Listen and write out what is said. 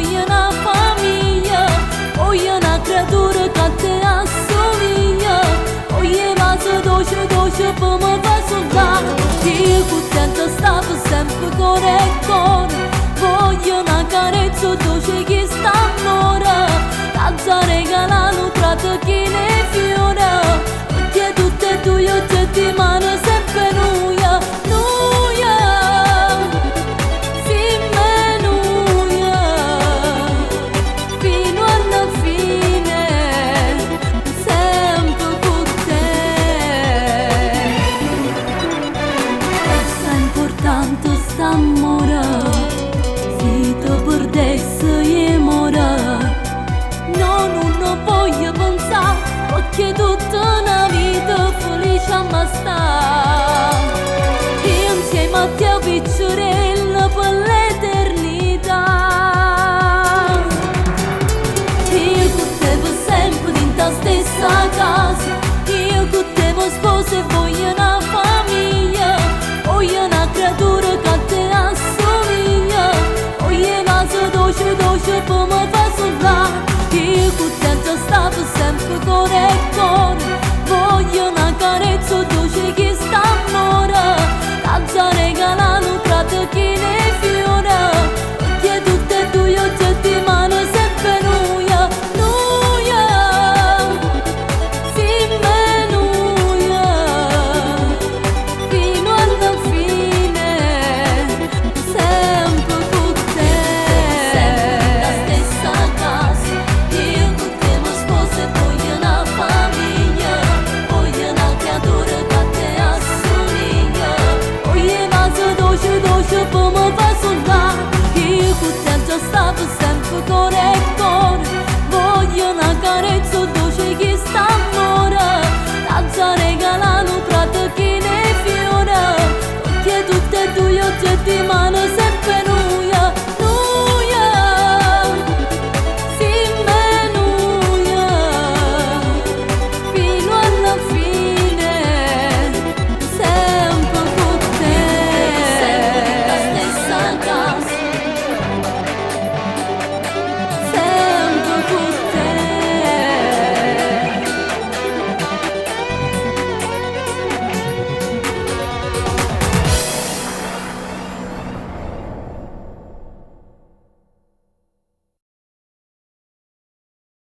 voglio una famiglia, voglio una creatura che te assomiglia, voglio vaso dolce dolce per me fa sognare. Io contenta stavo sempre con il cuore, voglio una carezza dolce che sta amore, danza regalano tra te che ne fiora, perché tutte e due oggetti mano sempre nuia, nuia, fine nuia, fino alla fine, sempre con te. È importante st'amore, se ti perdessi io morrò. No, non voglio pensare, perché tutta una vita felice a me sta. Io insieme a te picciorella per l'eternità. Io con te per sempre in ta stessa casa, io con te per sposa e voglio una famiglia, voglio una creatura che te assomiglia, voglio vaso dolce dolce per me fa sognare. Io contenta stavo sempre con il cuore, voglio una carezza dolce che sta amore, danza regalano tra te che ne fiora, perché tutte e due oggetti mano sempre nuia, nuia, fine nuia, fino alla fine, sempre con te. Sempre la stessa casa, io con te mi sposo e voglio una famiglia, voglio una creatura che te assomiglia, voglio vaso dolce dolce per me fa sognare. Io contenta stavo sempre con il